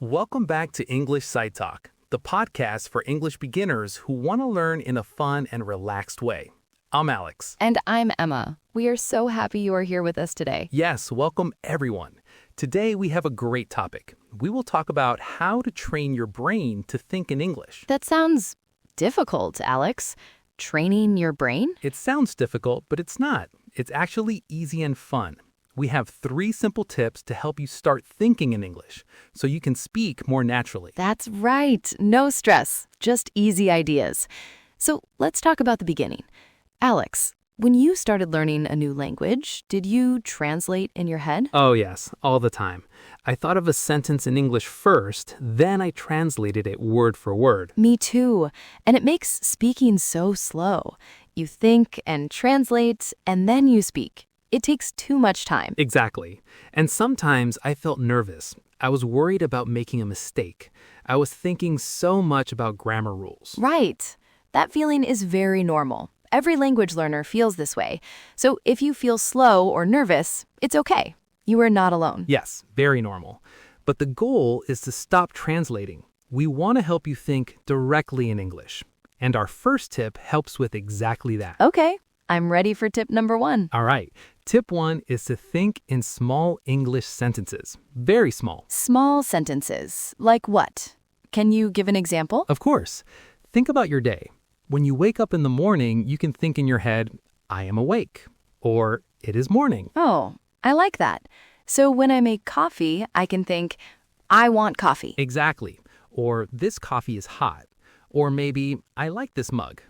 Welcome back to English Side Talk, the podcast for English beginners who want to learn in a fun and relaxed way. I'm Alex. And I'm Emma. We are so happy you are here with us today. Yes, welcome everyone. Today we have a great topic. We will talk about how to train your brain to think in English. That sounds difficult, Alex. Training your brain? It sounds difficult, but it's not. It's actually easy and fun. We have 3 simple tips to help you start thinking in English so you can speak more naturally. That's right. No stress. Just easy ideas. So let's talk about the beginning. Alex, when you started learning a new language, did you translate in your head? Oh yes, all the time. I thought of a sentence in English first, then I translated it word for word. Me too. And it makes speaking so slow. You think and translate, and then you speak. It takes too much time. Exactly. And sometimes I felt nervous. I was worried about making a mistake. I was thinking so much about grammar rules. Right. That feeling is very normal. Every language learner feels this way. So if you feel slow or nervous, it's okay. You are not alone. Yes, very normal. But the goal is to stop translating. We want to help you think directly in English. And our first tip helps with exactly that. Okay, I'm ready for tip number 1. All right. Tip 1 is to think in small English sentences. Very small. Small sentences. Like what? Can you give an example? Of course. Think about your day. When you wake up in the morning, you can think in your head, I am awake, or it is morning. Oh, I like that. So when I make coffee, I can think, I want coffee. Exactly. Or this coffee is hot. Or maybe, I like this mug.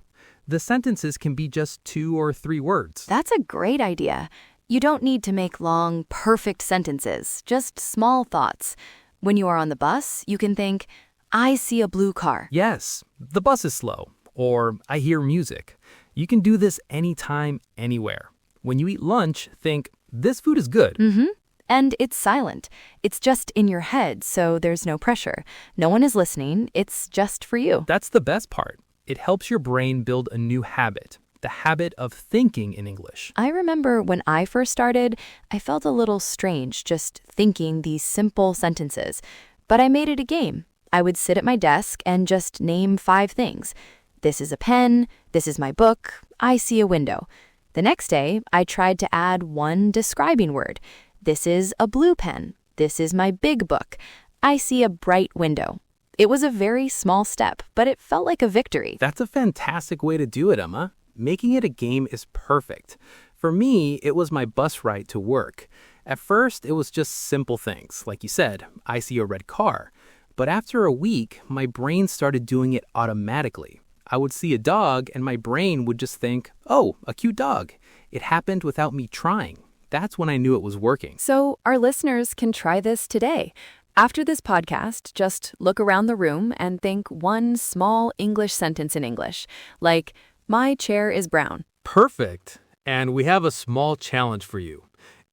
The sentences can be just 2 or 3 words. That's a great idea. You don't need to make long, perfect sentences, just small thoughts. When you are on the bus, you can think, I see a blue car. Yes, the bus is slow. Or I hear music. You can do this anytime, anywhere. When you eat lunch, think, this food is good. And it's silent. It's just in your head, so there's no pressure. No one is listening. It's just for you. That's the best part. It helps your brain build a new habit, the habit of thinking in English. I remember when I first started, I felt a little strange just thinking these simple sentences. But I made it a game. I would sit at my desk and just name 5 things. This is a pen, this is my book, I see a window. The next day, I tried to add 1 describing word. This is a blue pen, this is my big book, I see a bright window. It was a very small step, but it felt like a victory. That's a fantastic way to do it, Emma. Making it a game is perfect. For me, it was my bus ride to work. At first, it was just simple things. Like you said, I see a red car. But after a week, my brain started doing it automatically. I would see a dog and my brain would just think, oh, a cute dog. It happened without me trying. That's when I knew it was working. So our listeners can try this today. After this podcast, just look around the room and think 1 small English sentence in English, like, my chair is brown. Perfect. And we have a small challenge for you.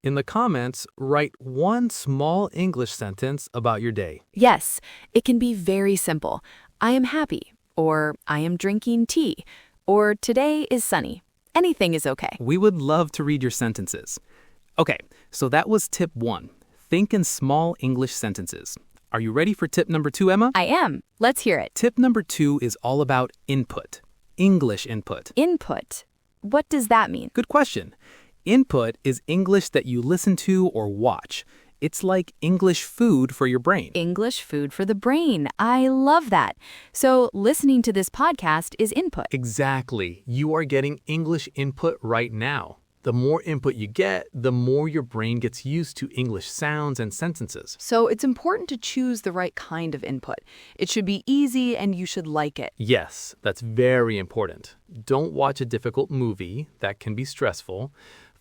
In the comments, write 1 small English sentence about your day. Yes, it can be very simple. I am happy. Or I am drinking tea, or today is sunny. Anything is okay. We would love to read your sentences. Okay, so that was tip 1. Think in small English sentences. Are you ready for tip number 2, Emma? I am. Let's hear it. Tip number 2 is all about input. English input. Input. What does that mean? Good question. Input is English that you listen to or watch. It's like English food for your brain. English food for the brain. I love that. So listening to this podcast is input. Exactly. You are getting English input right now. The more input you get, the more your brain gets used to English sounds and sentences. So it's important to choose the right kind of input. It should be easy and you should like it. Yes, that's very important. Don't watch a difficult movie. That can be stressful.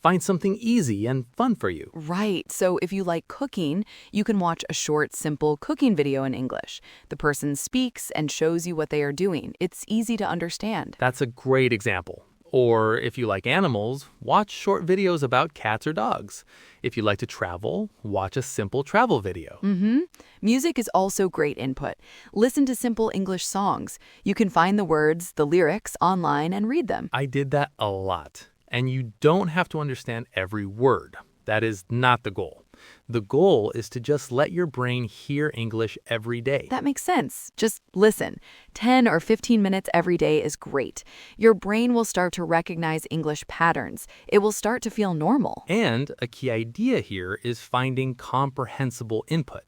Find something easy and fun for you. Right. So if you like cooking, you can watch a short, simple cooking video in English. The person speaks and shows you what they are doing. It's easy to understand. That's a great example. Or if you like animals, watch short videos about cats or dogs. If you like to travel, watch a simple travel video. Music is also great input. Listen to simple English songs. You can find the words, the lyrics online and read them. I did that a lot. And you don't have to understand every word. That is not the goal. The goal is to just let your brain hear English every day. That makes sense. Just listen. 10 or 15 minutes every day is great. Your brain will start to recognize English patterns. It will start to feel normal. And a key idea here is finding comprehensible input.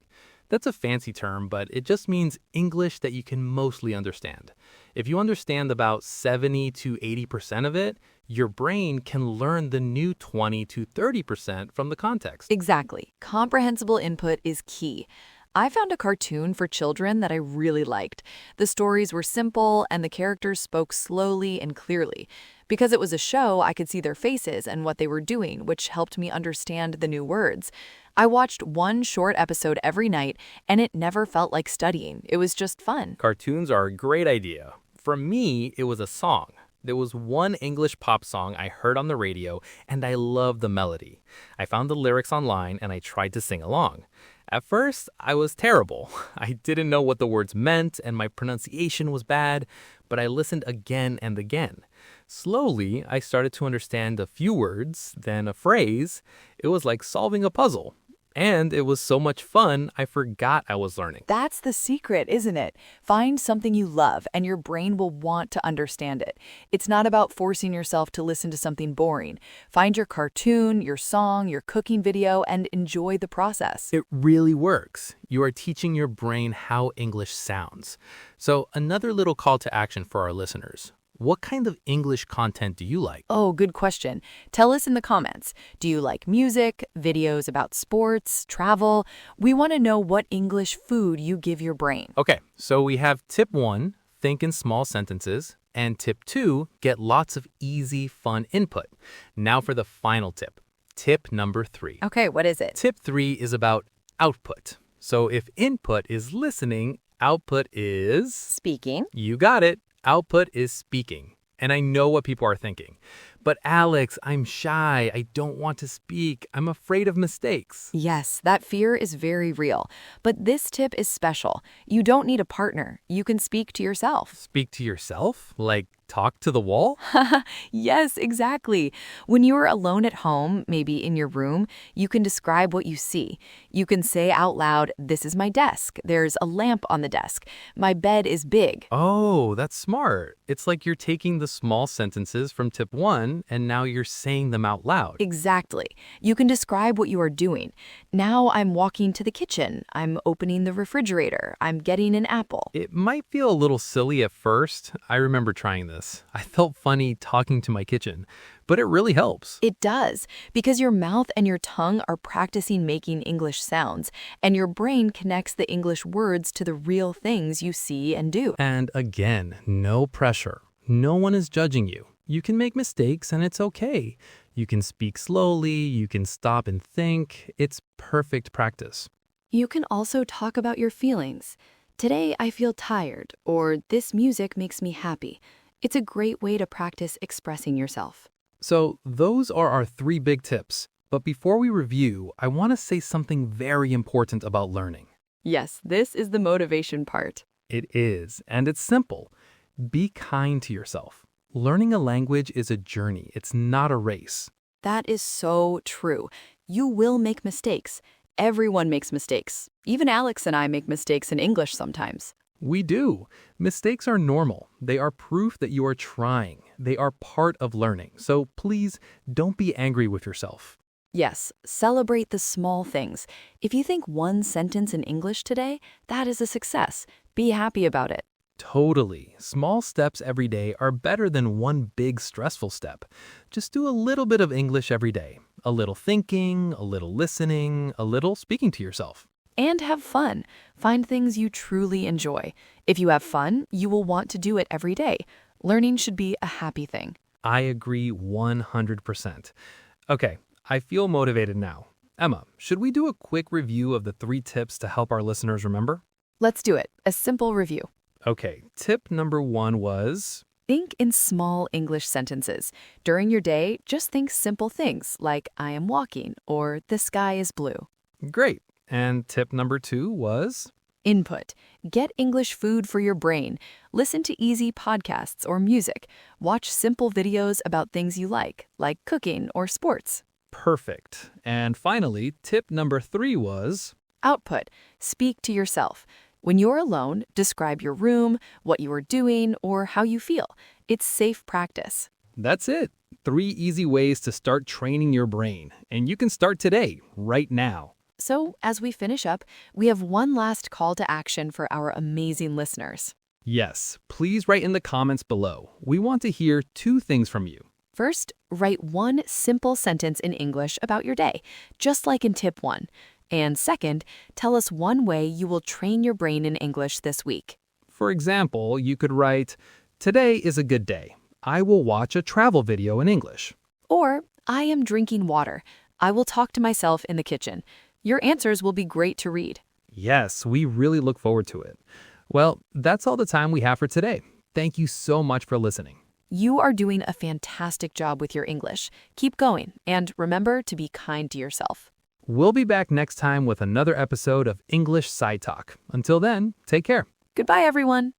That's a fancy term, but it just means English that you can mostly understand. If you understand about 70 to 80% of it, your brain can learn the new 20 to 30% from the context. Exactly. Comprehensible input is key. I found a cartoon for children that I really liked. The stories were simple and the characters spoke slowly and clearly. Because it was a show, I could see their faces and what they were doing, which helped me understand the new words. I watched one short episode every night, and it never felt like studying. It was just fun. Cartoons are a great idea. For me, it was a song. There was one English pop song I heard on the radio, and I loved the melody. I found the lyrics online, and I tried to sing along. At first, I was terrible. I didn't know what the words meant, and my pronunciation was bad, but I listened again and again. Slowly, I started to understand a few words, then a phrase. It was like solving a puzzle. And it was so much fun, I forgot I was learning. That's the secret, isn't it? Find something you love, and your brain will want to understand it. It's not about forcing yourself to listen to something boring. Find your cartoon, your song, your cooking video, and enjoy the process. It really works. You are teaching your brain how English sounds. So another little call to action for our listeners. What kind of English content do you like? Oh, good question. Tell us in the comments. Do you like music, videos about sports, travel? We want to know what English food you give your brain. Okay, so we have tip 1, think in small sentences, and tip 2, get lots of easy, fun input. Now for the final tip. Tip number 3. Okay, what is it? Tip 3 is about output. So if input is listening, output is... Speaking. You got it. Output is speaking. And I know what people are thinking. But Alex, I'm shy. I don't want to speak. I'm afraid of mistakes. Yes, that fear is very real. But this tip is special. You don't need a partner. You can speak to yourself. Speak to yourself? Like talk to the wall? Yes, exactly. When you are alone at home, maybe in your room, you can describe what you see. You can say out loud, "This is my desk. There's a lamp on the desk. My bed is big." Oh, that's smart. It's like you're taking the small sentences from tip 1 and now you're saying them out loud. Exactly. You can describe what you are doing. Now I'm walking to the kitchen. I'm opening the refrigerator. I'm getting an apple. It might feel a little silly at first. I remember trying this. I felt funny talking to my kitchen, but it really helps. It does, because your mouth and your tongue are practicing making English sounds, and your brain connects the English words to the real things you see and do. And again, no pressure. No one is judging you. You can make mistakes and it's okay. You can speak slowly, you can stop and think. It's perfect practice. You can also talk about your feelings. Today I feel tired, or this music makes me happy. It's a great way to practice expressing yourself. So those are our 3 big tips. But before we review, I want to say something very important about learning. Yes, this is the motivation part. It is, and it's simple. Be kind to yourself. Learning a language is a journey. It's not a race. That is so true. You will make mistakes. Everyone makes mistakes. Even Alex and I make mistakes in English sometimes. We do. Mistakes are normal. They are proof that you are trying. They are part of learning. So please don't be angry with yourself. Yes, celebrate the small things. If you think one sentence in English today, that is a success. Be happy about it. Totally. Small steps every day are better than one big stressful step. Just do a little bit of English every day. A little thinking, a little listening, a little speaking to yourself. And have fun. Find things you truly enjoy. If you have fun, you will want to do it every day. Learning should be a happy thing. I agree 100%. Okay, I feel motivated now. Emma, should we do a quick review of the 3 tips to help our listeners remember? Let's do it. A simple review. Okay, tip number 1 was... Think in small English sentences. During your day, just think simple things like I am walking or the sky is blue. Great. And tip number 2 was... Input. Get English food for your brain. Listen to easy podcasts or music. Watch simple videos about things you like cooking or sports. Perfect. And finally, tip number 3 was... Output. Speak to yourself. When you're alone, describe your room, what you are doing, or how you feel. It's safe practice. That's it. 3 easy ways to start training your brain. And you can start today, right now. So, as we finish up, we have one last call to action for our amazing listeners. Yes, please write in the comments below. We want to hear 2 things from you. First, write one simple sentence in English about your day, just like in tip 1. And second, tell us one way you will train your brain in English this week. For example, you could write, "Today is a good day. I will watch a travel video in English." Or, I am drinking water. I will talk to myself in the kitchen. Your answers will be great to read. Yes, we really look forward to it. Well, that's all the time we have for today. Thank you so much for listening. You are doing a fantastic job with your English. Keep going, and remember to be kind to yourself. We'll be back next time with another episode of English Side Talk. Until then, take care. Goodbye, everyone.